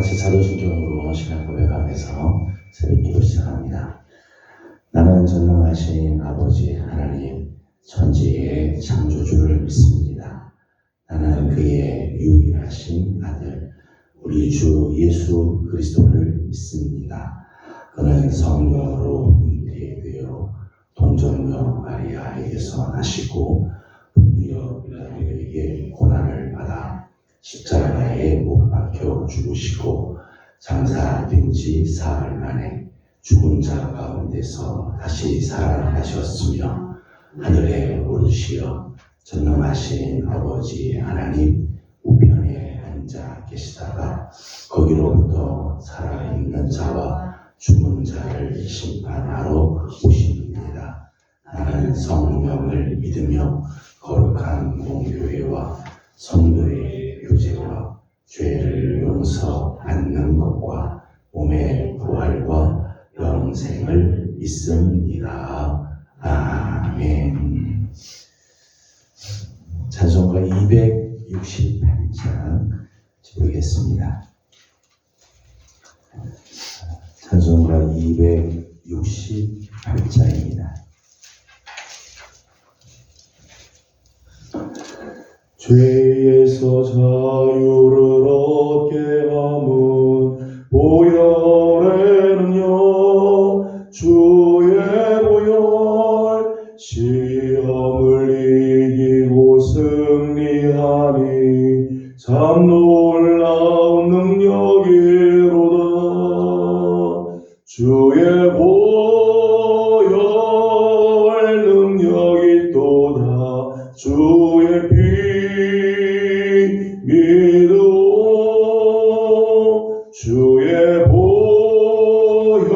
같이 자도신경으로 시간 고백하면서 새벽기도 시작합니다. 나는 전능하신 아버지 하나님 천지의 창조주를 믿습니다. 나는 그의 유일하신 아들 우리 주 예수 그리스도를 믿습니다. 그는 성령으로 잉태되어 동정녀 마리아에게서 나시고 본디오 빌라도에게 고난을 받아 십자가에 못 박혀 죽으시고 장사된 지 사흘 만에 죽은 자 가운데서 다시 살아나셨으며 하늘에 오르시어 전능하신 아버지 하나님 우편에 앉아 계시다가 거기로부터 살아있는 자와 죽은 자를 심판하러 오십니다. 나는 성령을 믿으며 거룩한 공교회와 성도의 교제와 죄를 용서받는 것과 몸의 부활과 영생을 믿습니다. 아멘. 찬송가 268장 부르겠습니다. 찬송가 268장입니다. 죄에서 자유를 얻게 함은 보혈에는요 주의 보혈 시험을 이기고 승리하니 참 놀라운 능력이로다. 주의 보혈 능력이 또다. 주의 피 믿어 주의 보혈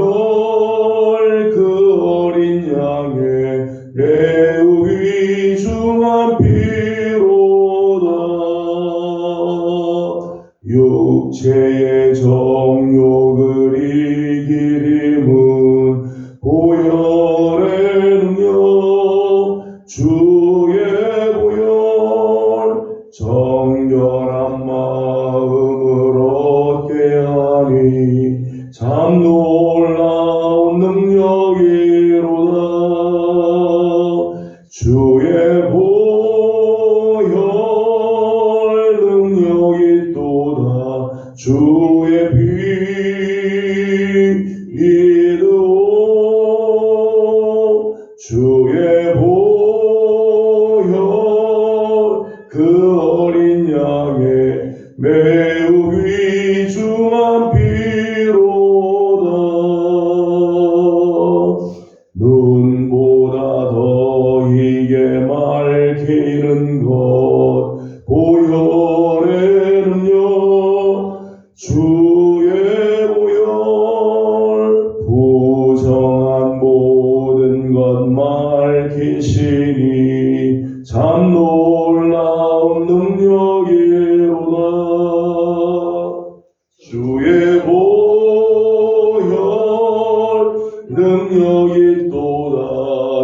그 어린 양의 매우 귀중한 피로다. 육체의 정욕을 이길 힘은 보혈의 능력 주의 정결한 마음을 얻게 하니 참 놀라운 능력이로다. 주의 보혈 능력이 또다. 주의 피 믿어 주의 보혈 그 어린 양의 매우 귀중한 피로다. 눈보다 더 희게 맑히는 것 보혈에는요 주의 보혈 부정한 모든 것 맑히시니 참 놀라운 능력이로다. 주의 보혈 능력이 또다.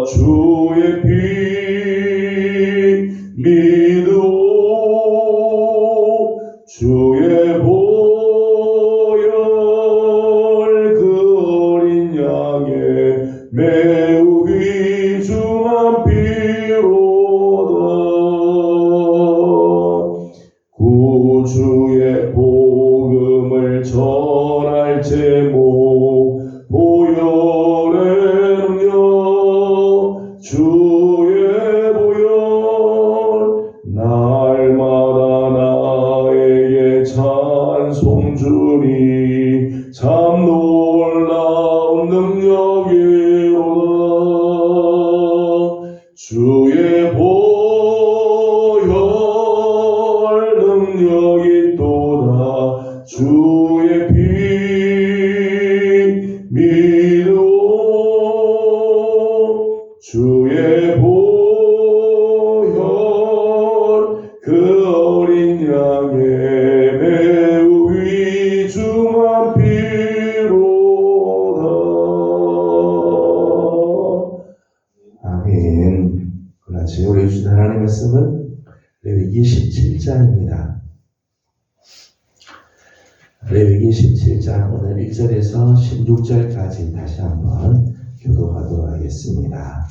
주의 피 믿어 주의 보혈 그 어린 양의 매우 귀중한 피로다. 구주의 복음을 전할 제목 보혈에는요 주의 보혈 날마다 나에게 찬송 주니 참 놀라운 능력이로다. 주의 보혈 능력이 또다. 주의 피 믿어 주의 보혈 그 어린 양의 매우 귀중한 피로다. 아멘. 같이 우리 주신 하나님의 말씀은 레위기 17장입니다. 레위기 17장 오늘 1절에서 16절까지 다시 한번 교독하도록 하겠습니다.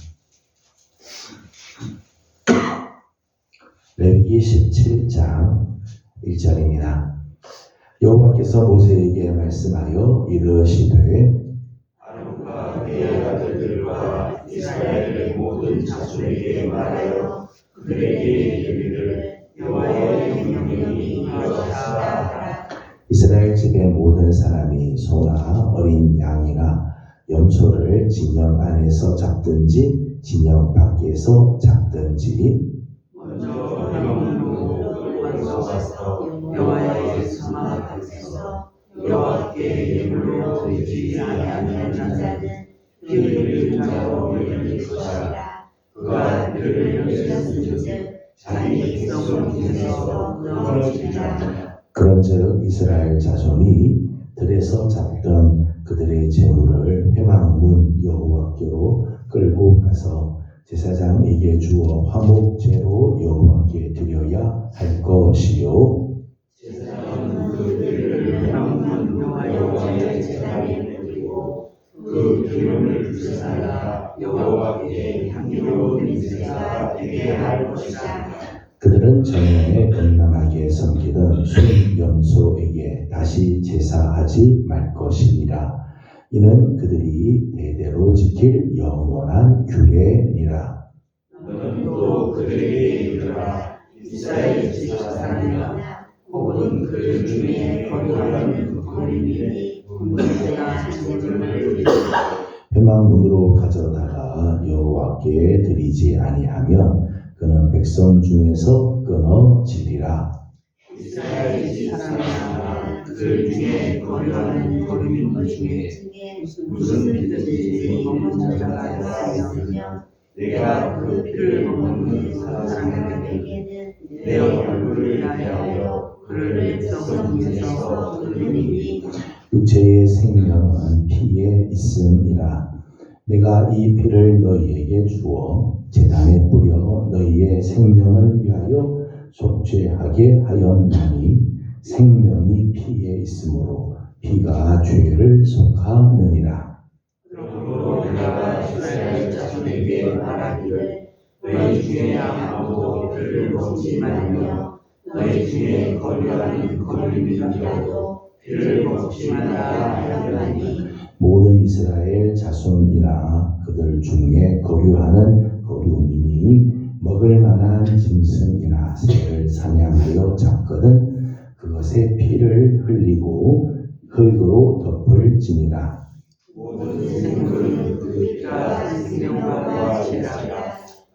레위기 17장 1절입니다. 여호와께서 모세에게 말씀하여 이르시되 아론과 그의 아들들과 이스라엘의 모든 자손에게 말하여 그들에게 이르기를 여호와의 명령이 이것이다 하라. 이스라엘 집의 모든 사람이 소나 어린 양이나 염소를 진영 안에서 잡든지 진영 밖에서 잡든지 먼저 영으로 가서 여호와의 성막 앞에서 여호와께 예물로 드리지 아니하는 자는 그를 자로 여길 것이라. 그가 그를 여겼은즉 자기 백성 중에서 끊어지리라. 그런즉 이스라엘 자손이 들에서 잡던 그들의 재물을 회막문 여호와께로 끌고 가서 제사장에게 주어 화목제로 여호와께 드려야 할 것이요. 제사장은 그들을 회막문 여호와의 제단에 드리고 그 기름을 불사라 여호와께 향기로운 냄새가 되게 할 것이다. 그들은 전에 건강하게 섬기던 순염소에게 다시 제사하지 말 것이니라. 이는 그들이 대대로 지킬 영원한 규례니라. 너는 또 그들에게 이르라. 이스라엘 집 사람이나 혹은 그 중에 거류하는 거류민이 문제가 제물을 드리고 회막문으로 가져다가 여호와께 드리지 아니하면 그는 백성 중에서 끊어지리라. 이스라엘 집 사람이나 그들 중에 거류하는 거류민 중에 무슨 피든지 먹는 자가 있으면 내가 그 피를 먹는 사람에게는 내 얼굴을 위하여 그를 백성 중에서 끊으리니 육체의 생명은 피에 있음이라. 내가 이 피를 너희에게 주어 제단에 뿌려 너희의 생명을 위하여 속죄하게 하였나니 생명이 피에 있으므로 피가 죄를 속하느니라. 그러므로 내가 이스라엘 자손에게 말하기를 너희 중에 아무도 피를 먹지 말며 너희 중에 거류하는 거류민이라도 피를 먹지 말라 하였나니 모든 이스라엘 자손이나 그들 중에 거류하는 거류민이 먹을 만한 짐승이나 새를 사냥하여 잡거든 그것의 피를 흘리고 흙으로 덮을지니라. 모든 생물은 그 피가 생명과 같이라.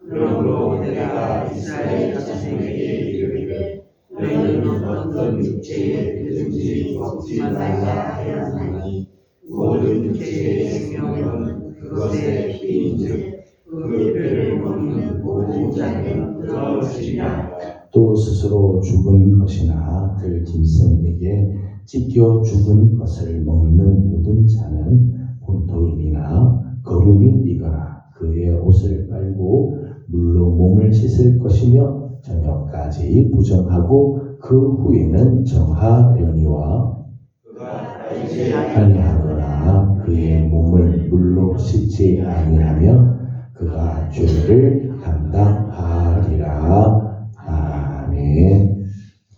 그러므로 내가 이스라엘 자손에게 이르기를 너희는 어떤 육체의 피든지 먹지 말라 하였나니 모든 육체의 생명은 그것의 피인즉 그 피를 먹는 모든 자는 끊어지리라. 또 스스로 죽은 것이나 들 짐승에게 찢겨 죽은 것을 먹는 모든 자는 본토인이나 거류민이거나 그의 옷을 빨고 물로 몸을 씻을 것이며 저녁까지 부정하고 그 후에는 정하려니와 아니하거나 그의 몸을 물로 씻지 아니하며 그가 죄를 감당하리라. 아멘.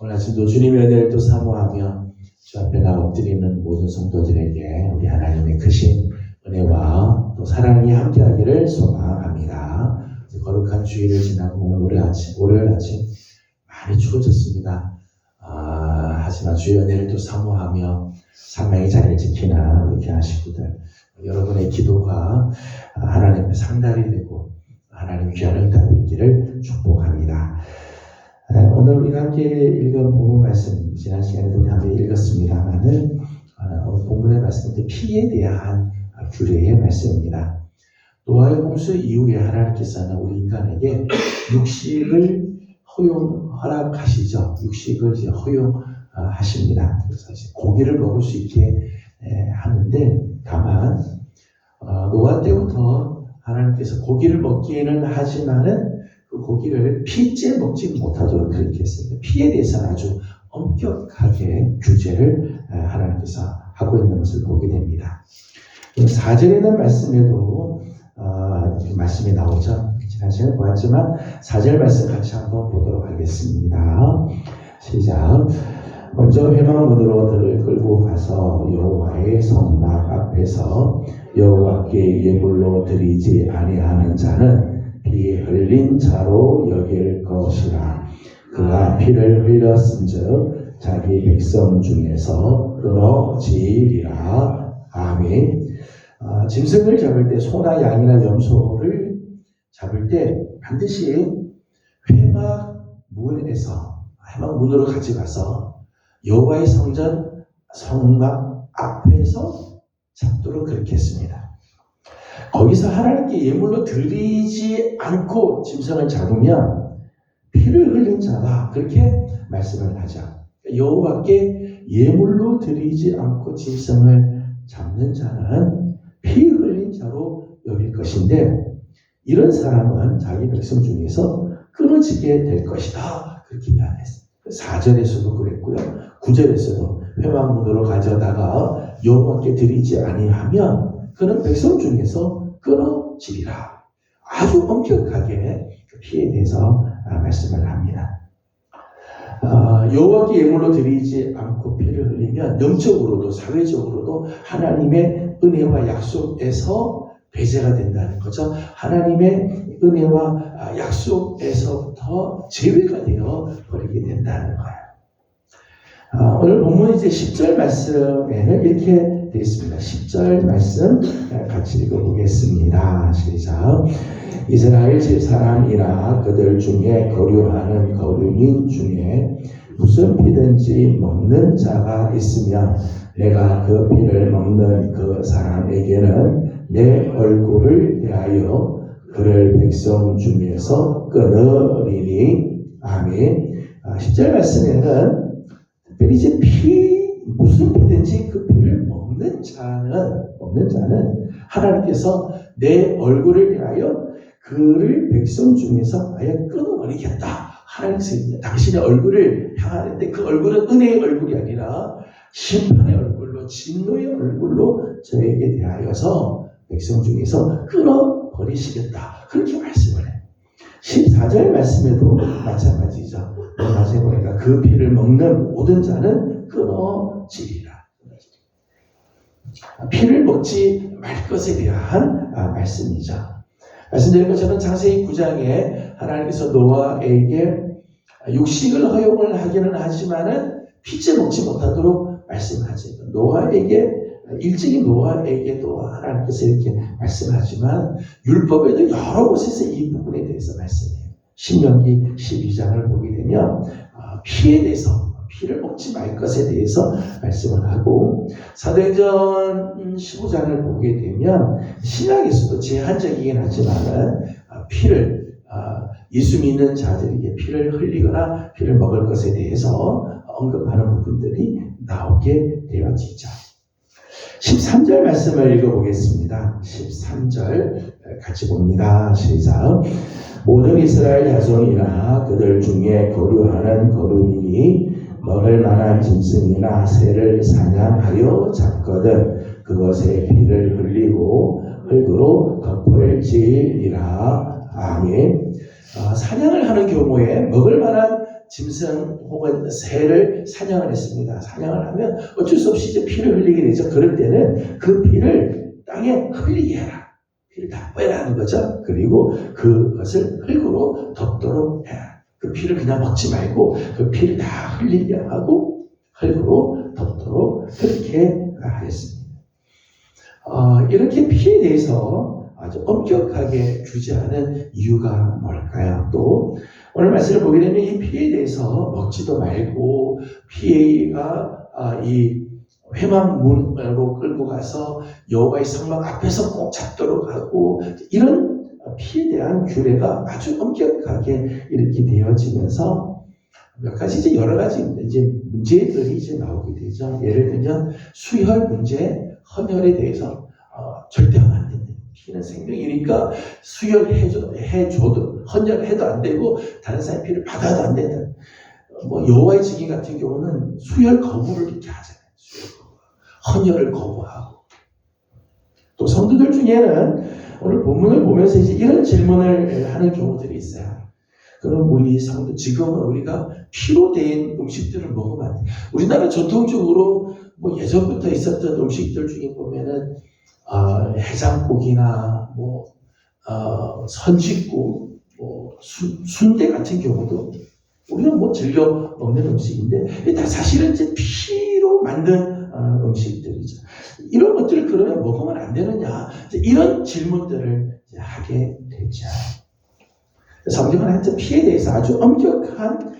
오늘 아침도 주님의 은혜를 또 사모하며 주 앞에 나 엎드리는 모든 성도들에게 우리 하나님의 크신 은혜와 또 사랑이 함께하기를 소망합니다. 거룩한 주일을 지나고 오늘 월요일 아침 많이 추워졌습니다. 하지만 주의 은혜를 또 사모하며 사명의 자리를 지키는 우리 귀한 식구들, 여러분의 기도가 하나님 앞에 상달이 되고 하나님 귀한 응답이 있기를 축복합니다. 오늘 우리가 함께 읽은 본문 말씀, 지난 시간에도 우리 함께 읽었습니다만은 본문의 말씀은 피에 대한 규례의 말씀입니다. 노아의 홍수 이후에 하나님께서는 우리 인간에게 육식을 허락하시죠. 육식을 이제 허용하십니다. 그래서 이제 고기를 먹을 수 있게 하는데, 다만 노아 때부터 하나님께서 고기를 먹기는 하지만은 그 고기를 피째 먹지 못하도록 그렇게 했습니다. 피에 대해서는 아주 엄격하게 규제를 하나님께서 하고 있는 것을 보게 됩니다. 4절에 있는 말씀에도 말씀이 나오죠. 지난 시간에 보았지만 4절 말씀 같이 한번 보도록 하겠습니다. 시작. 먼저 회막문으로 들을 끌고 가서 여호와의 성막 앞에서 여호와께 예물로 드리지 아니하는 자는 피 흘린 자로 여길 것이라. 그가 피를 흘렸은즉 자기 백성 중에서 끊어지리라. 아멘. 짐승을 잡을 때 소나 양이나 염소를 잡을 때 반드시 회막문으로 가져가서 여호와의 성전 성막 앞에서 잡도록 그렇게 했습니다. 거기서 하나님께 예물로 드리지 않고 짐승을 잡으면 피를 흘린 자가 그렇게 말씀을 하죠. 여호와께 예물로 드리지 않고 짐승을 잡는 자는 피 흘린 자로 여길 것인데 이런 사람은 자기 백성 중에서 끊어지게 될 것이다. 그렇게 이야기했습니다. 4절에서도 그랬고요. 9절에서도 회막문으로 가져다가 여호와께 드리지 아니하면 그는 백성 중에서 끊어지리라. 아주 엄격하게 피에 대해서 말씀을 합니다. 여호와께 예물로 드리지 않고 피를 흘리면 영적으로도 사회적으로도 하나님의 은혜와 약속에서 배제가 된다는 거죠. 하나님의 은혜와 약속에서부터 제외가 되어 버리게 된다는 거예요. 오늘 본문 이제 10절 말씀에는 이렇게 되어 있습니다. 10절 말씀 같이 읽어보겠습니다. 시작. 이스라엘 집사람이나 그들 중에 거류하는 거류민 중에 무슨 피든지 먹는 자가 있으면 내가 그 피를 먹는 그 사람에게는 내 얼굴을 대하여 그를 백성 중에서 끊으리니. 아멘. 10절 말씀에는 특별히 이제 무슨 피든지 그 피를 먹는 자는 하나님께서 내 얼굴을 대하여 그를 백성 중에서 아예 끊어버리겠다. 하나님께서 당신의 얼굴을 향하는데 그 얼굴은 은혜의 얼굴이 아니라 심판의 얼굴로 진노의 얼굴로 저에게 대하여서 백성 중에서 끊어버리시겠다. 그렇게 말씀을 해요. 14절 말씀에도 마찬가지죠. 마지막에 보니까 그 피를 먹는 모든 자는 끊어지리라. 피를 먹지 말 것에 대한 말씀이죠. 말씀드린 것처럼 창세기 9장에 하나님께서 노아에게 육식을 허용을 하기는 하지만은 피째 먹지 못하도록 말씀하죠. 일찍이 노아에게도 하나님께서 이렇게 말씀하지만 율법에도 여러 곳에서 이 부분에 대해서 말씀해요. 신명기 12장을 보게 되면 피에 대해서 피를 먹지 말 것에 대해서 말씀을 하고 사도행전 15장을 보게 되면 신약에서도 제한적이긴 하지만은 피를 예수 믿는 자들에게 피를 흘리거나 피를 먹을 것에 대해서 언급하는 부분들이 나오게 되어지죠. 13절 말씀을 읽어보겠습니다. 13절 같이 봅니다. 시작. 모든 이스라엘 자손이나 그들 중에 거류하는 거류민이 먹을 만한 짐승이나 새를 사냥하여 잡거든 그것의 피를 흘리고 흙으로 덮을 지으리라. 아멘. 사냥을 하는 경우에 먹을 만한 짐승 혹은 새를 사냥을 했습니다. 사냥을 하면 어쩔 수 없이 이제 피를 흘리게 되죠. 그럴 때는 그 피를 땅에 흘리게 해라. 피를 다 빼라는 거죠. 그리고 그것을 흙으로 덮도록 해라. 그 피를 그냥 먹지 말고 그 피를 다 흘리게 하고 흙으로 덮도록 그렇게 하였습니다. 이렇게 피에 대해서 아주 엄격하게 규제하는 이유가 뭘까요? 또 오늘 말씀을 보게 되면 이 피에 대해서 먹지도 말고 피가 이 회막문으로 끌고 가서 여호와의 성막 앞에서 꼭 잡도록 하고 이런 피에 대한 규례가 아주 엄격하게 이렇게 되어지면서 몇 가지 이제 여러 가지 이제 문제들이 이제 나오게 되죠. 예를 들면 수혈 문제, 헌혈에 대해서 절대 안 된다. 피는 생명이니까 수혈해줘도 헌혈해도 안 되고 다른 사람의 피를 받아도 안 된다. 뭐 여호와의 증인 같은 경우는 수혈 거부를 이렇게 하잖아요. 수혈 거부. 헌혈을 거부하고. 또 성도들 중에는 오늘 본문을 보면서 이제 이런 질문을 하는 경우들이 있어요. 그럼 우리 성도, 지금은 우리가 피로 된 음식들을 먹으면 안 돼. 우리나라 전통적으로 뭐 예전부터 있었던 음식들 중에 보면은 해장국이나 선짓국, 순대 같은 경우도 우리는 즐겨 먹는 음식인데 다 사실은 이제 피로 만든 음식들이죠. 이런 것들을 그러면 먹으면 안 되느냐? 이런 질문들을 하게 되죠. 성경은 하여튼 피에 대해서 아주 엄격한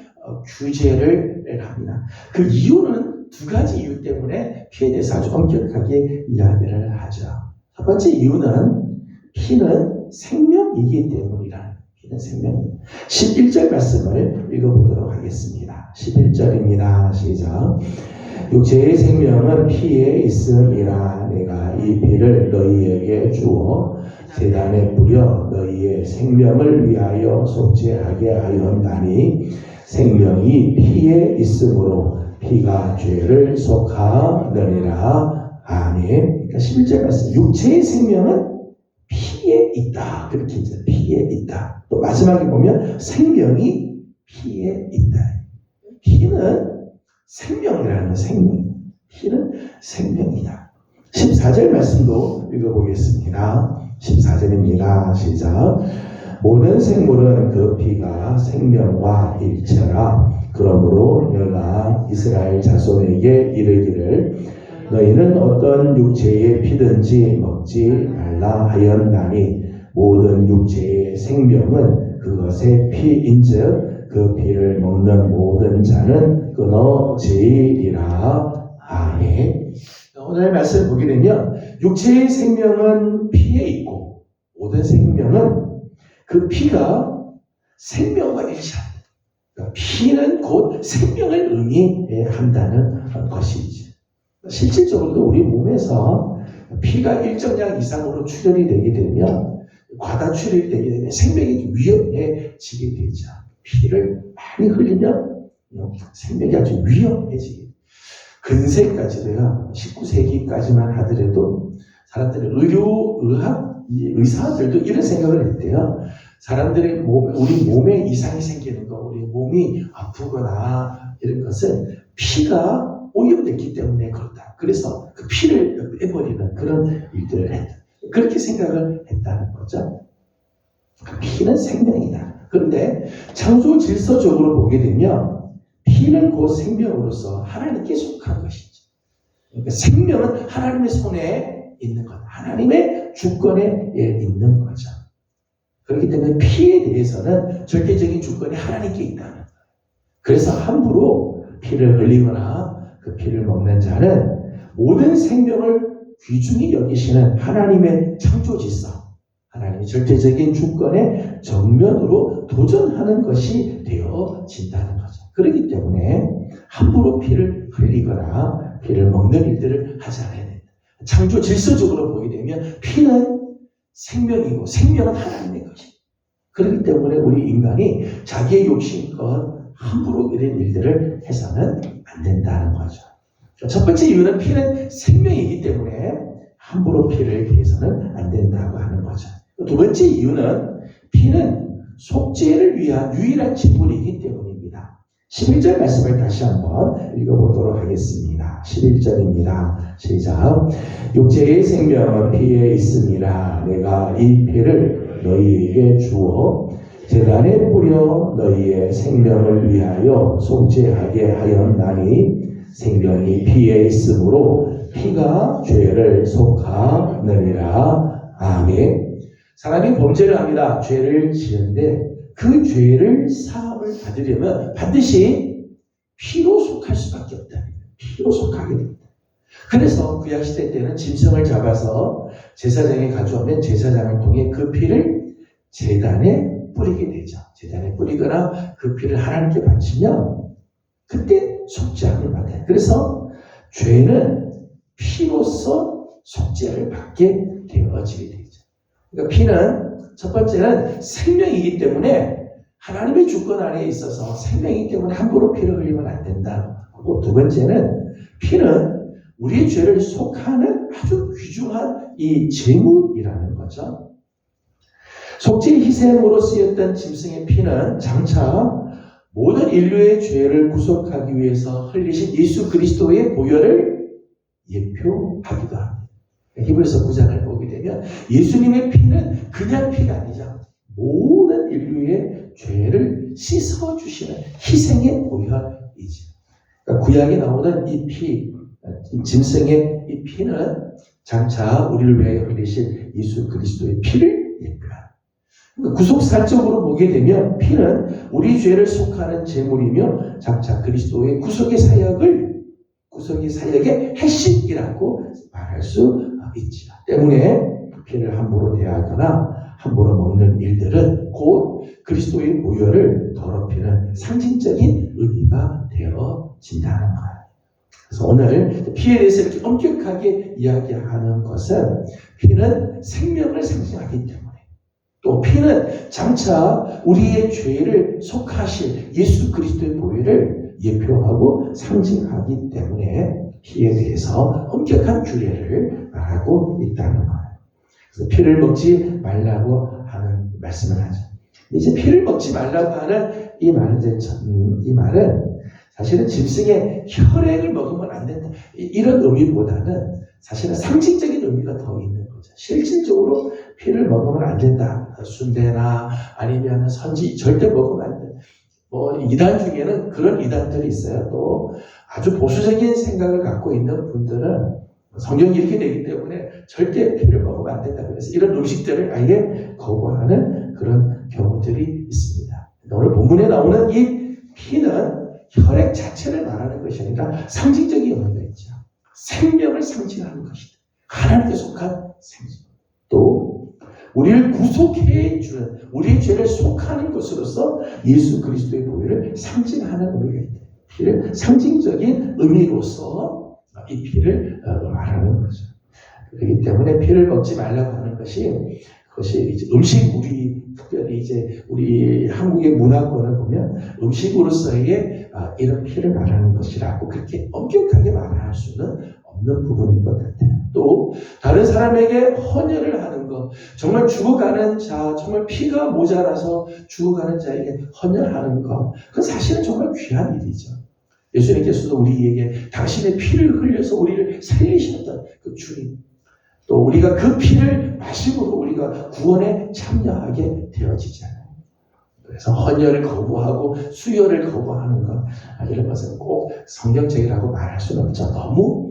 규제를 합니다. 그 이유는 두 가지 이유 때문에 피에 대해서 아주 엄격하게 이야기를 하죠. 첫 번째 이유는 피는 생명이기 때문이라. 피는 생명입니다. 11절 말씀을 읽어보도록 하겠습니다. 11절입니다. 시작. 육체의 생명은 피에 있음이라. 내가 이 피를 너희에게 주어 제단에 뿌려 너희의 생명을 위하여 속죄하게 하였나니 생명이 피에 있으므로 피가 죄를 속하느니라. 아멘. 그러니까 11절 말씀, 육체의 생명은 피에 있다. 그렇게 이제 피에 있다. 또 마지막에 보면 생명이 피에 있다. 피는 생명이라는 생명. 피는 생명이다. 14절 말씀도 읽어보겠습니다. 14절입니다. 시작. 모든 생물은 그 피가 생명과 일체라. 그러므로 내가 이스라엘 자손에게 이르기를 너희는 어떤 육체의 피든지 먹지 말라 하였나니 모든 육체의 생명은 그것의 피인즉 그 피를 먹는 모든 자는 끊어지리라. 아멘. 오늘 말씀을 보게 되면 육체의 생명은 피에 있고 모든 생명은 그 피가 생명과 일치합니다. 그러니까 피는 곧 생명을 의미한다는 것이죠. 실질적으로도 우리 몸에서 피가 일정량 이상으로 출혈이 되게 되면 과다 출혈이 되게 되면 생명이 위험해지게 되죠. 피를 많이 흘리면 생명이 아주 위험해지게 돼요. 근세까지도요, 19세기까지만 하더라도 사람들은 의사들도 이런 생각을 했대요. 사람들의 우리 몸에 이상이 생기는 거, 우리 몸이 아프거나 이런 것은 피가 오염됐기 때문에 그렇다. 그래서 그 피를 빼버리는 그런 일들을 했다. 그렇게 생각을 했다는 거죠. 피는 생명이다. 그런데 창조 질서적으로 보게 되면 피는 곧 생명으로서 하나님께 속한 것이죠. 그러니까 생명은 하나님의 손에 있는 것, 하나님의 주권에 있는 거죠. 그렇기 때문에 피에 대해서는 절대적인 주권이 하나님께 있다는 거예요. 그래서 함부로 피를 흘리거나 그 피를 먹는 자는 모든 생명을 귀중히 여기시는 하나님의 창조 질서, 하나님의 절대적인 주권에 정면으로 도전하는 것이 되어진다는 거죠. 그렇기 때문에 함부로 피를 흘리거나 피를 먹는 일들을 하지 않아야 됩니다. 창조 질서적으로 보게 되면 피는 생명이고 생명은 하나님의 것이에요. 그렇기 때문에 우리 인간이 자기의 욕심껏 함부로 이런 일들을 해서는 안 된다는 거죠. 첫 번째 이유는 피는 생명이기 때문에 함부로 피를 해서는 안 된다고 하는 거죠. 두 번째 이유는 피는 속죄를 위한 유일한 직분이기 때문입니다. 11절 말씀을 다시 한번 읽어보도록 하겠습니다. 11절입니다. 시작. 육체의 생명은 피에 있음이라. 내가 이 피를 너희에게 주어 제단에 뿌려 너희의 생명을 위하여 속죄하게 하였나니 생명이 피에 있으므로 피가 죄를 속하느니라. 아멘. 사람이 범죄를 합니다. 죄를 지은데 그 죄를 사함을 받으려면 반드시 피로 속할 수밖에 없다. 피로 속하게 됩니다. 그래서 구약시대 때는 짐승을 잡아서 제사장에 가져오면 제사장을 통해 그 피를 제단에 뿌리게 되죠. 제단에 뿌리거나 그 피를 하나님께 바치면 그때 속죄함을 받아요. 그래서 죄는 피로서 속죄를 받게 되어지게 되죠. 그러니까 피는 첫 번째는 생명이기 때문에 하나님의 주권 안에 있어서 생명이기 때문에 함부로 피를 흘리면 안 된다. 하고 두 번째는 피는 우리의 죄를 속하는 아주 귀중한 이 제물이라는 거죠. 속죄 희생으로 쓰였던 짐승의 피는 장차 모든 인류의 죄를 구속하기 위해서 흘리신 예수 그리스도의 보혈을 예표하기도 합니다. 히브리서 9장을 보게 되면 예수님의 피는 그냥 피가 아니죠. 모든 인류의 죄를 씻어주시는 희생의 보혈이죠. 그러니까 구약에 나오는 이 피, 짐승의 이 피는 장차 우리를 위하여 흘리신 예수 그리스도의 피를 예표합니다. 그러니까 구속사적으로 보게 되면 피는 우리 죄를 속하는 제물이며 장차 그리스도의 구속의 사역의 핵심이라고 말할 수 있죠. 때문에 피를 함부로 대하거나 함부로 먹는 일들은 곧 그리스도의 보혈을 더럽히는 상징적인 의미가 되어진다는 거예요. 그래서 오늘 피에 대해서 이렇게 엄격하게 이야기하는 것은 피는 생명을 상징하기 때문에 또 피는 장차 우리의 죄를 속하실 예수 그리스도의 보혈을 예표하고 상징하기 때문에 피에 대해서 엄격한 규례를 말하고 있다는 거예요. 그래서 피를 먹지 말라고 하는 말씀을 하죠. 이제 피를 먹지 말라고 하는 이 말은 사실은 짐승의 혈액을 먹으면 안 된다. 이런 의미보다는 사실은 상징적인 의미가 더 있는 거죠. 실질적으로 피를 먹으면 안 된다. 순대나 아니면 선지 절대 먹으면 안 된다. 이단 중에는 그런 이단들이 있어요. 또 아주 보수적인 생각을 갖고 있는 분들은 성경이 이렇게 되기 때문에 절대 피를 먹으면 안 된다. 그래서 이런 음식들을 아예 거부하는 그런 경우들이 있습니다. 오늘 본문에 나오는 이 피는 혈액 자체를 말하는 것이 아니라 상징적인 의미가 있죠. 생명을 상징하는 것이다. 하나님께 속한 생명. 또 우리를 구속해 주는 우리의 죄를 속하는 것으로서 예수 그리스도의 보혈을 상징하는 의미가 있다. 피를 상징적인 의미로서 이 피를 말하는 거죠. 그렇기 때문에 피를 먹지 말라고 하는 것이 이제 음식 특별히 이제 우리 한국의 문화권을 보면 음식으로서의 이런 피를 말하는 것이라고 그렇게 엄격하게 말할 수는 없는 부분인 것 같아요. 또 다른 사람에게 헌혈을 하는 것, 정말 죽어가는 자, 정말 피가 모자라서 죽어가는 자에게 헌혈하는 것, 그건 사실은 정말 귀한 일이죠. 예수님께서도 우리에게 당신의 피를 흘려서 우리를 살리셨던 그 주님, 또 우리가 그 피를 마심으로 우리가 구원에 참여하게 되어지잖아요. 그래서 헌혈을 거부하고 수혈을 거부하는 것, 이런 것은 꼭 성경적이라고 말할 수는 없죠. 너무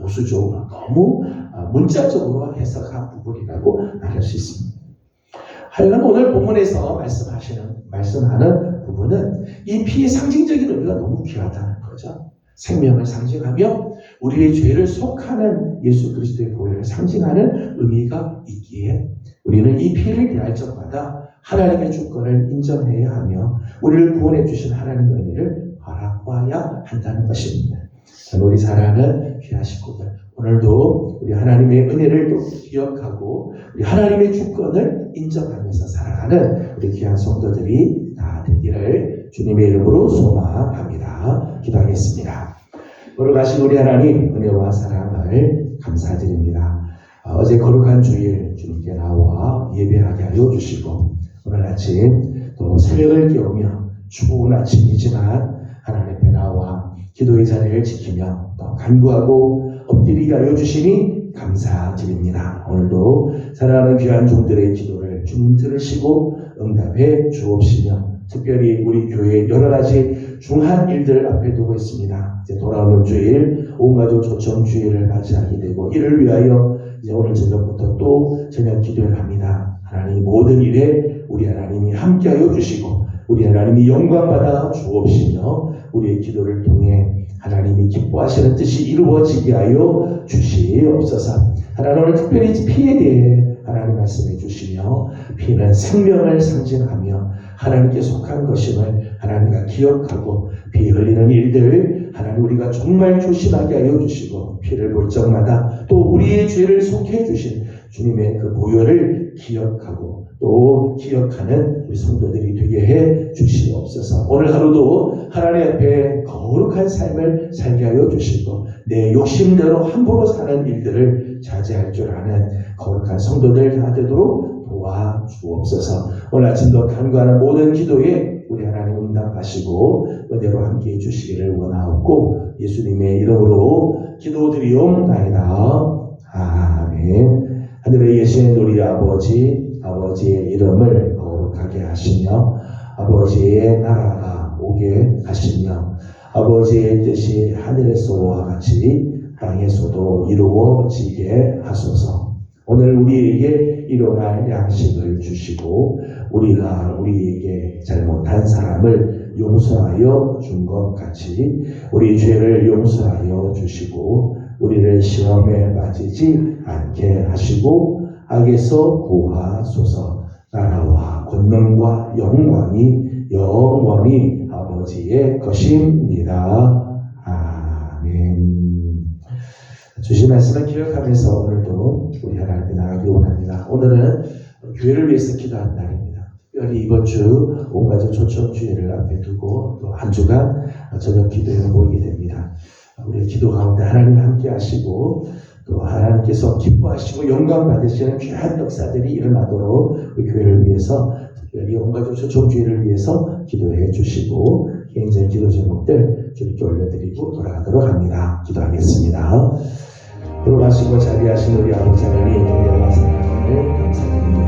보수적으로, 너무 문자적으로 해석한 부분이라고 말할 수 있습니다. 하여간 오늘 본문에서 말씀하는 부분은 이 피의 상징적인 의미가 너무 귀하다는 거죠. 생명을 상징하며 우리의 죄를 속하는 예수 그리스도의 보혈을 상징하는 의미가 있기에 우리는 이 피를 대할 적마다 하나님의 주권을 인정해야 하며 우리를 구원해 주신 하나님의 은혜를 바라봐야 한다는 것입니다. 우리 사랑하는 귀한 식구들, 오늘도 우리 하나님의 은혜를 또 기억하고 우리 하나님의 주권을 인정하면서 살아가는 우리 귀한 성도들이 다 되기를 주님의 이름으로 소망합니다. 기도하겠습니다. 거룩하신 우리 하나님, 은혜와 사랑을 감사드립니다. 어제 거룩한 주일 주님께 나와 예배하게 하여 주시고 오늘 아침 또 새벽을 깨우며 추운 아침이지만 하나님 앞에 나와 기도의 자리를 지키며 또 간구하고 엎드리게 하여 주시니 감사드립니다. 오늘도 사랑하는 귀한 종들의 기도를 주님 들으시고 응답해 주옵시며 특별히 우리 교회의 여러 가지 중한 일들 앞에 두고 있습니다. 이제 돌아오는 주일 온가족 초청 주일을 맞이하게 되고 이를 위하여 이제 오늘 저녁부터 또 저녁 기도를 합니다. 하나님 모든 일에 우리 하나님이 함께하여 주시고 우리 하나님이 영광받아 주옵시며 우리의 기도를 통해 하나님이 기뻐하시는 뜻이 이루어지게 하여 주시옵소서. 하나님 오늘 특별히 피에 대해 하나님 말씀해 주시며 피는 생명을 상징하며 하나님께 속한 것임을 하나님과 기억하고 피 흘리는 일들 하나님 우리가 정말 조심하게 하여 주시고 피를 볼 적마다 또 우리의 죄를 속해 주신 주님의 그 보혈을 기억하고 또 기억하는 우리 성도들이 되게 해 주시옵소서. 오늘 하루도 하나님 앞에 거룩한 삶을 살게 하여 주시고 내 욕심대로 함부로 사는 일들을 자제할 줄 아는 거룩한 성도들 다 되도록 도와주옵소서. 오늘 아침도 간구하는 모든 기도에 우리 하나님 응답하시고 은혜로 함께해 주시기를 원하옵고 예수님의 이름으로 기도드리옵나이다. 아멘. 하늘에 계신 우리 아버지의 이름을 거룩하게 하시며 아버지의 나라가 오게 하시며 아버지의 뜻이 하늘에서와 같이 땅에서도 이루어지게 하소서. 오늘 우리에게 일용할 양식을 주시고 우리가 우리에게 잘못한 사람을 용서하여 준 것 같이 우리 죄를 용서하여 주시고 우리를 시험에 빠지지 않게 하시고 악에서 구하소서. 나라와 권능과 영광이 영원히 아버지의 것입니다. 아멘. 주신 말씀을 기억하면서 오늘도 우리 하나님께 나가기 원합니다. 오늘은 교회를 위해서 기도하는 날입니다. 특별히 이번 주 온가족 초청주의를 앞에 두고 또 한 주간 저녁 기도에 모이게 됩니다. 우리의 기도 가운데 하나님 함께 하시고 또 하나님께서 기뻐하시고 영광 받으시는 귀한 역사들이 일어나도록 우리 교회를 위해서 특별히 온가족 초청주의를 위해서 기도해 주시고 개인적인 기도 제목들 주님께 올려드리고 돌아가도록 합니다. 기도하겠습니다. 돌아가시고 자비하신 우리 아버지 하나님, 우리 영광 사랑을 감사드립니다.